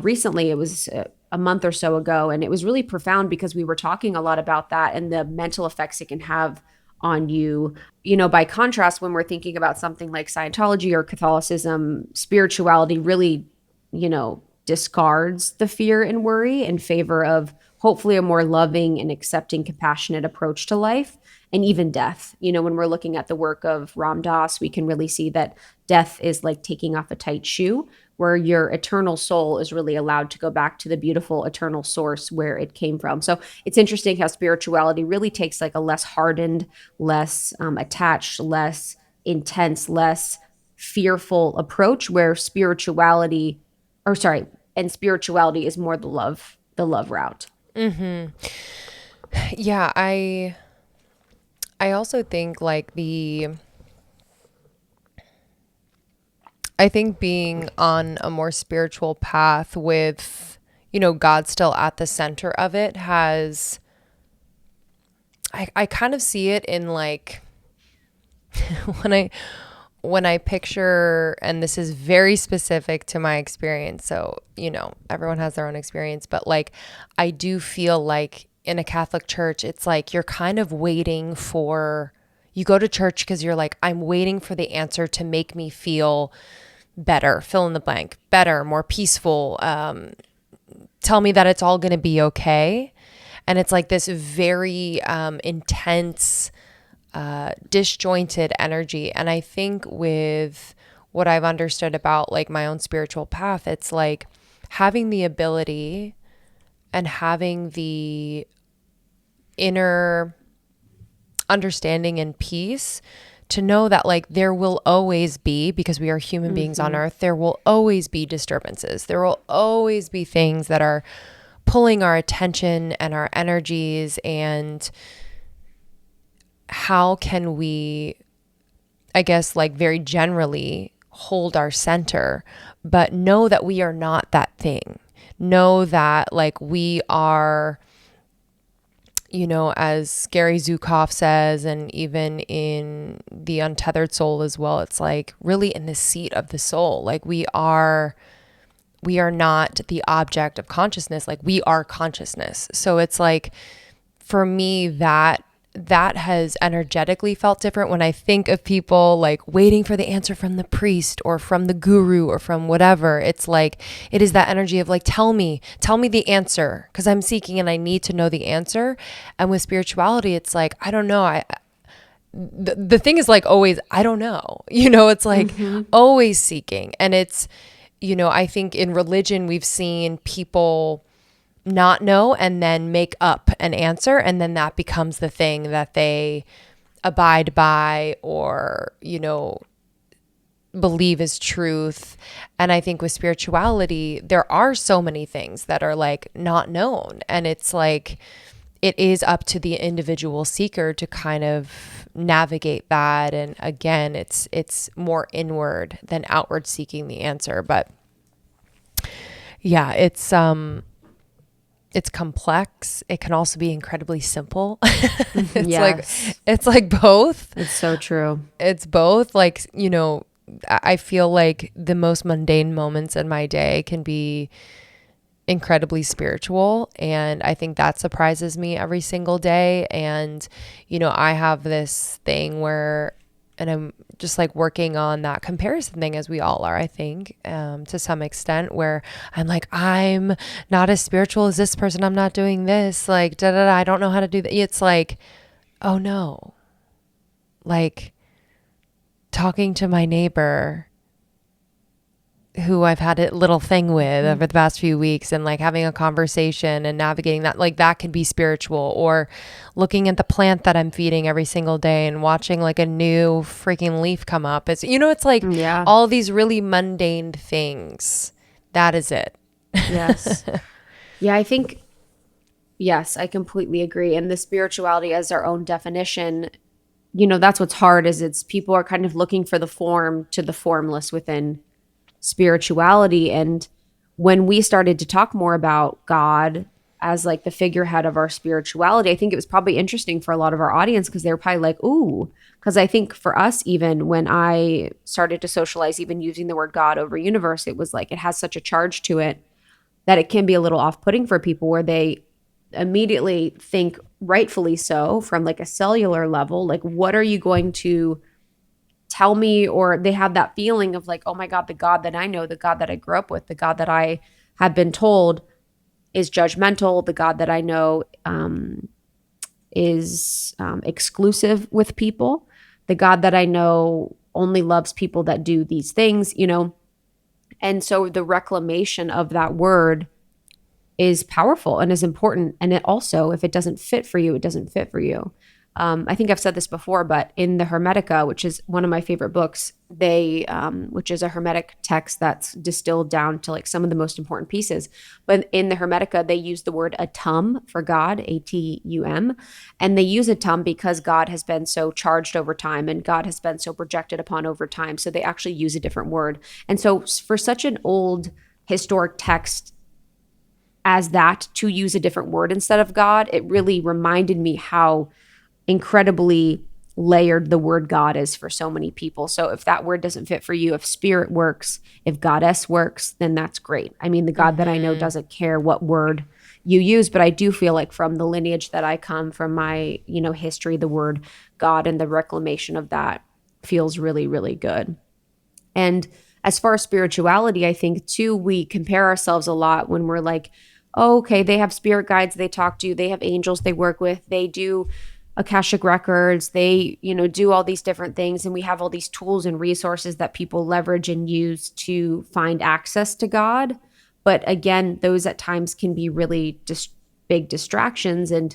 [SPEAKER 1] recently. It was a month or so ago, and it was really profound because we were talking a lot about that and the mental effects it can have on you. By contrast, when we're thinking about something like Scientology or Catholicism, spirituality really, discards the fear and worry in favor of hopefully a more loving and accepting, compassionate approach to life and even death. When we're looking at the work of Ram Dass, we can really see that death is like taking off a tight shoe, where your eternal soul is really allowed to go back to the beautiful eternal source where it came from. So it's interesting how spirituality really takes like a less hardened, less attached, less intense, less fearful approach, where spirituality is more the love route.
[SPEAKER 2] Mm-hmm. Yeah, I also think like I think being on a more spiritual path with, God still at the center of it has, I kind of see it in like, when I picture, and this is very specific to my experience, so, everyone has their own experience, but like, I do feel like in a Catholic church, it's like you're kind of waiting for, you go to church because you're like, I'm waiting for the answer to make me feel better, fill in the blank, better, more peaceful, tell me that it's all going to be okay. And it's like this very intense, disjointed energy. And I think with what I've understood about like my own spiritual path, it's like having the ability and having the inner understanding and peace to know that like there will always be, because we are human beings on earth, there will always be disturbances. There will always be things that are pulling our attention and our energies. And how can we, I guess, like very generally hold our center, but know that we are not that thing. Know that like we are as Gary Zukav says, and even in The Untethered Soul as well, it's like really in the seat of the soul. Like we are not the object of consciousness, like we are consciousness. So it's like, for me, that has energetically felt different when I think of people like waiting for the answer from the priest or from the guru or from whatever. It's like, it is that energy of like, tell me the answer, because I'm seeking and I need to know the answer. And with spirituality, it's like, I don't know. The thing is like always, I don't know, it's like always seeking. And it's, I think in religion, we've seen people not know and then make up an answer, and then that becomes the thing that they abide by or believe is truth. And I think with spirituality, there are so many things that are like not known, and it's like it is up to the individual seeker to kind of navigate that. And again, it's more inward than outward seeking the answer. But yeah, it's complex. It can also be incredibly simple.
[SPEAKER 1] Yes.
[SPEAKER 2] It's like both.
[SPEAKER 1] It's so true.
[SPEAKER 2] It's both. Like, I feel like the most mundane moments in my day can be incredibly spiritual. And I think that surprises me every single day. And, I have this thing where, and I'm just like working on that comparison thing, as we all are, I think, to some extent, where I'm like, I'm not as spiritual as this person. I'm not doing this. Like, I don't know how to do that. It's like, oh no, like talking to my neighbor who I've had a little thing with over the past few weeks, and like having a conversation and navigating that, like that could be spiritual. Or looking at the plant that I'm feeding every single day and watching like a new freaking leaf come up. It's like
[SPEAKER 1] Yeah.
[SPEAKER 2] all these really mundane things. That is it.
[SPEAKER 1] Yes. Yeah, I think, yes, I completely agree. And the spirituality as our own definition, that's what's hard, is it's people are kind of looking for the form to the formless within spirituality. And when we started to talk more about God as like the figurehead of our spirituality, I think it was probably interesting for a lot of our audience, because they were probably like, ooh, because I think for us, even when I started to socialize, even using the word God over universe, it was like it has such a charge to it that it can be a little off-putting for people, where they immediately think, rightfully so, from like a cellular level, like, what are you going to tell me? Or they have that feeling of like, oh my God, the God that I know, the God that I grew up with, the God that I have been told is judgmental, the God that I know is exclusive with people, the God that I know only loves people that do these things, And so the reclamation of that word is powerful and is important. And it also, if it doesn't fit for you, it doesn't fit for you. I think I've said this before, but in the Hermetica, which is one of my favorite books, which is a Hermetic text that's distilled down to like some of the most important pieces. But in the Hermetica, they use the word atum for God, Atum, and they use atum because God has been so charged over time and God has been so projected upon over time. So they actually use a different word. And so for such an old historic text as that, to use a different word instead of God, it really reminded me how incredibly layered the word God is for so many people. So if that word doesn't fit for you, if spirit works, if goddess works, then that's great. I mean, the God that I know doesn't care what word you use, but I do feel like from the lineage that I come from, my, history, the word God and the reclamation of that feels really, really good. And as far as spirituality, I think too, we compare ourselves a lot when we're like, oh, okay, they have spirit guides they talk to, they have angels they work with, they do Akashic records, they, do all these different things. And we have all these tools and resources that people leverage and use to find access to God. But again, those at times can be really just big distractions. And,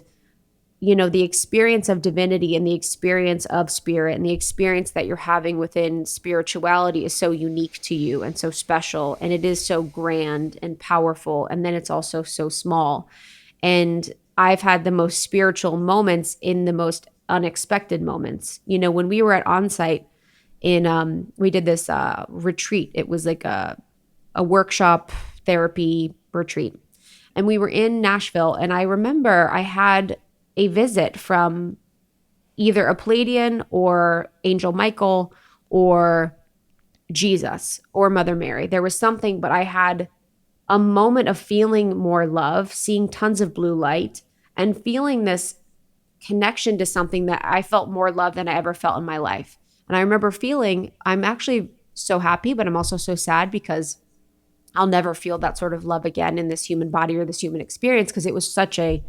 [SPEAKER 1] the experience of divinity and the experience of spirit and the experience that you're having within spirituality is so unique to you and so special. And it is so grand and powerful. And then it's also so small. And I've had the most spiritual moments in the most unexpected moments. When we were at Onsite we did this retreat. It was like a workshop therapy retreat. And we were in Nashville. And I remember I had a visit from either a Palladian or Angel Michael or Jesus or Mother Mary. There was something, but I had a moment of feeling more love, seeing tons of blue light, and feeling this connection to something that I felt more love than I ever felt in my life. And I remember feeling, I'm actually so happy, but I'm also so sad because I'll never feel that sort of love again in this human body or this human experience, because it was such a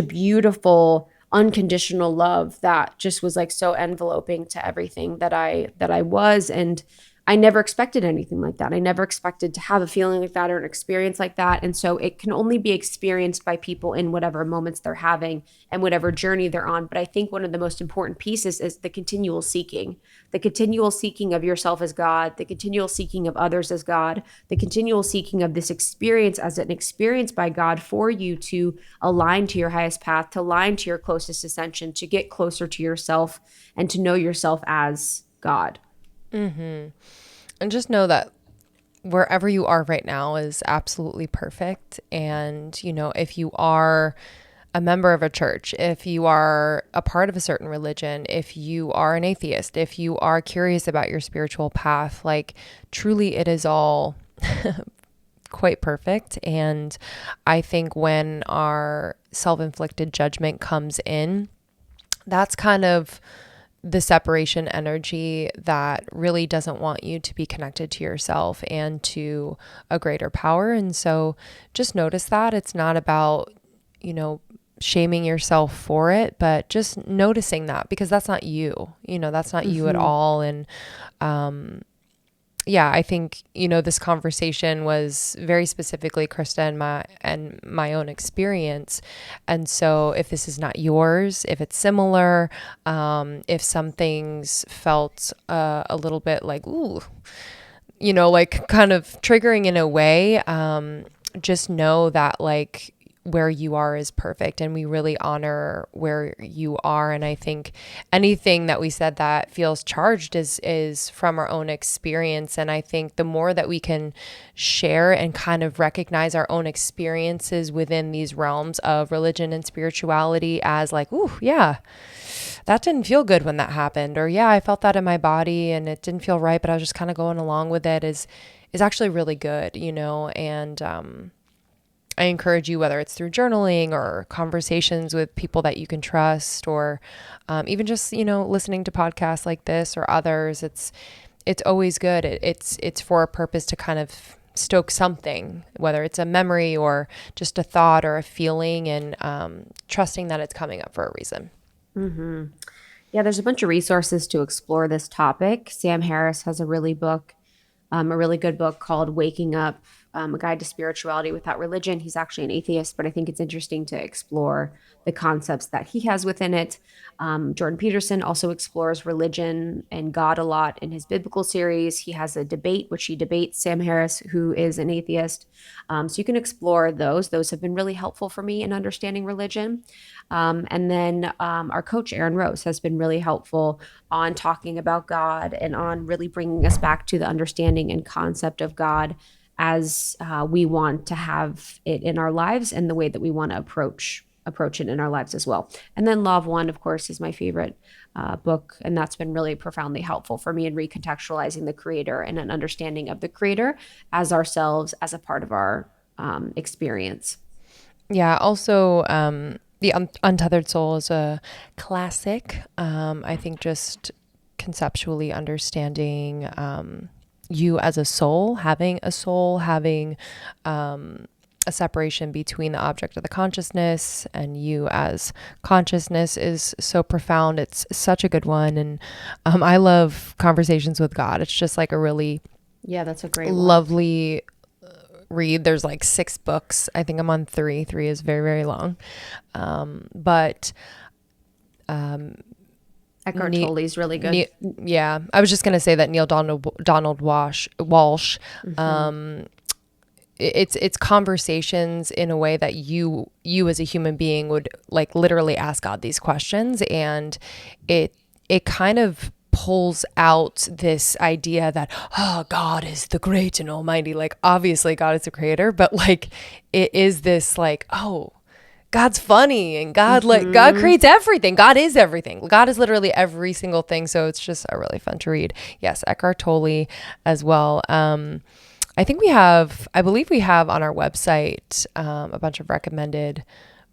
[SPEAKER 1] beautiful unconditional love that just was like so enveloping to everything that I was. And I never expected anything like that. I never expected to have a feeling like that or an experience like that. And so it can only be experienced by people in whatever moments they're having and whatever journey they're on. But I think one of the most important pieces is the continual seeking of yourself as God, the continual seeking of others as God, the continual seeking of this experience as an experience by God for you to align to your highest path, to align to your closest ascension, to get closer to yourself and to know yourself as God.
[SPEAKER 2] And just know that wherever you are right now is absolutely perfect. And, if you are a member of a church, if you are a part of a certain religion, if you are an atheist, if you are curious about your spiritual path, like truly it is all quite perfect. And I think when our self-inflicted judgment comes in, that's kind of the separation energy that really doesn't want you to be connected to yourself and to a greater power. And so just notice that it's not about, shaming yourself for it, but just noticing that, because that's not you, that's not you at all. And, yeah, I think, this conversation was very specifically Krista and my own experience. And so if this is not yours, if it's similar, if some things felt a little bit like, ooh, like kind of triggering in a way, just know that like where you are is perfect, and we really honor where you are. And I think anything that we said that feels charged is from our own experience. And I think the more that we can share and kind of recognize our own experiences within these realms of religion and spirituality as like, ooh, yeah, that didn't feel good when that happened, or yeah, I felt that in my body and it didn't feel right, but I was just kind of going along with it, is actually really good, and I encourage you, whether it's through journaling or conversations with people that you can trust, or even just, listening to podcasts like this or others, it's always good. It's for a purpose to kind of stoke something, whether it's a memory or just a thought or a feeling, and trusting that it's coming up for a reason.
[SPEAKER 1] Yeah, there's a bunch of resources to explore this topic. Sam Harris has a really good book called Waking Up, A Guide to Spirituality Without Religion. He's actually an atheist, but I think it's interesting to explore the concepts that he has within it. Jordan Peterson also explores religion and God a lot in his biblical series. He has a debate, which he debates Sam Harris, who is an atheist. So you can explore those. Those have been really helpful for me in understanding religion. And then our coach, Aaron Rose, has been really helpful on talking about God and on really bringing us back to the understanding and concept of God as we want to have it in our lives, and the way that we want to approach it in our lives as well. And then Law of One, of course, is my favorite book, and that's been really profoundly helpful for me in recontextualizing the creator and an understanding of the creator as ourselves, as a part of our experience.
[SPEAKER 2] Yeah. Also, the Untethered Soul is a classic. I think just conceptually understanding you as a soul, having a separation between the object of the consciousness and you as consciousness is so profound. It's such a good one. And I love conversations with God. It's just like a really
[SPEAKER 1] That's a great one.
[SPEAKER 2] lovely read. There's like 6 books. I think I'm on 3. 3 is very, very long. But
[SPEAKER 1] Eckhart Tolle is really good.
[SPEAKER 2] yeah, I was just going to say that Neale Donald Walsh, it's conversations in a way that you as a human being would like literally ask God these questions, and it kind of pulls out this idea that God is the great and almighty. Like obviously God is the creator, but like it is this like God's funny and God
[SPEAKER 1] Mm-hmm.
[SPEAKER 2] creates everything. God is everything. God is literally every single thing. So it's just a really fun to read. Yes, Eckhart Tolle as well. I believe we have on our website a bunch of recommended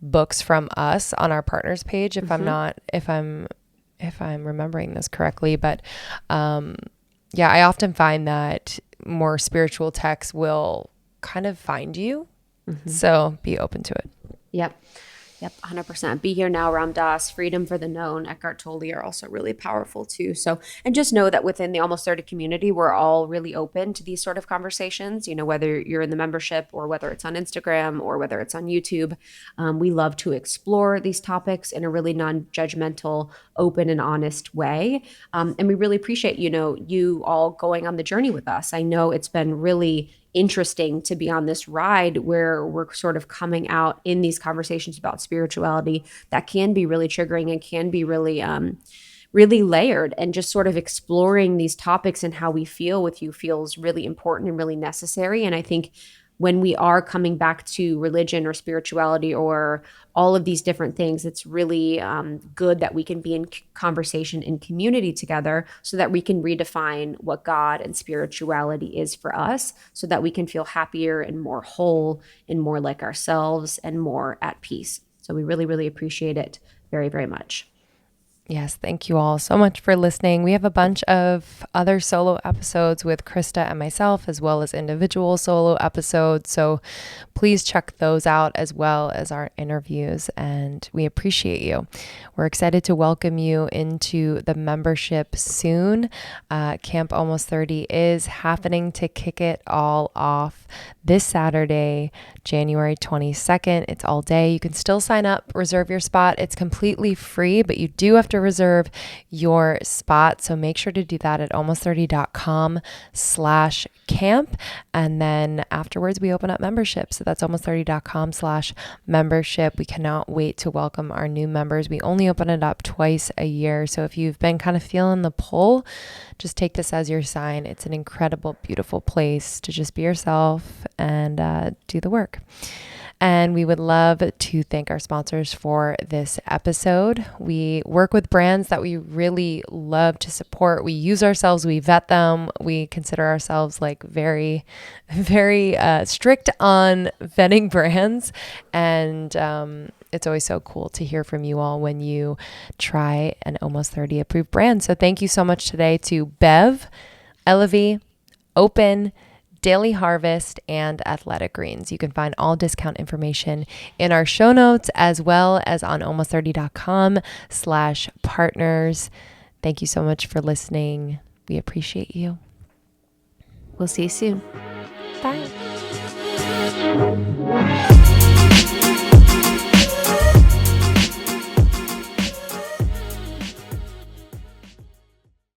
[SPEAKER 2] books from us on our partners page.
[SPEAKER 1] Mm-hmm.
[SPEAKER 2] If I'm remembering this correctly, but yeah, I often find that more spiritual texts will kind of find you.
[SPEAKER 1] Mm-hmm.
[SPEAKER 2] So be open to it.
[SPEAKER 1] Yep. Yep, 100%. Be Here Now, Ram Dass, Freedom for the Known, Eckhart Tolle are also really powerful too. So, and just know that within the Almost 30 community, we're all really open to these sort of conversations, whether you're in the membership or whether it's on Instagram or whether it's on YouTube. We love to explore these topics in a really non-judgmental, open and honest way. And we really appreciate, you all going on the journey with us. I know it's been really interesting to be on this ride where we're sort of coming out in these conversations about spirituality that can be really triggering and can be really layered, and just sort of exploring these topics and how we feel with you feels really important and really necessary. And I think when we are coming back to religion or spirituality or all of these different things, it's really good that we can be in conversation and community together so that we can redefine what God and spirituality is for us, so that we can feel happier and more whole and more like ourselves and more at peace. So we really, really appreciate it very, very much.
[SPEAKER 2] Yes, thank you all so much for listening. We have a bunch of other solo episodes with Krista and myself, as well as individual solo episodes. So please check those out as well as our interviews. And we appreciate you. We're excited to welcome you into the membership soon. Camp Almost 30 is happening to kick it all off this Saturday, January 22nd. It's all day. You can still sign up, reserve your spot. It's completely free, but you do have to reserve your spot. So make sure to do that at almost30.com/camp. And then afterwards we open up membership. So that's almost30.com/membership. We cannot wait to welcome our new members. We only open it up twice a year. So if you've been kind of feeling the pull, just take this as your sign. It's an incredible, beautiful place to just be yourself and do the work. And we would love to thank our sponsors for this episode. We work with brands that we really love to support. We use ourselves, we vet them. We consider ourselves like very, very strict on vetting brands. And it's always so cool to hear from you all when you try an Almost 30 approved brand. So thank you so much today to Bev, Elevie, Open, Daily Harvest, and Athletic Greens. You can find all discount information in our show notes as well as on almost30.com/partners. Thank you so much for listening. We appreciate you.
[SPEAKER 1] We'll see you soon.
[SPEAKER 2] Bye.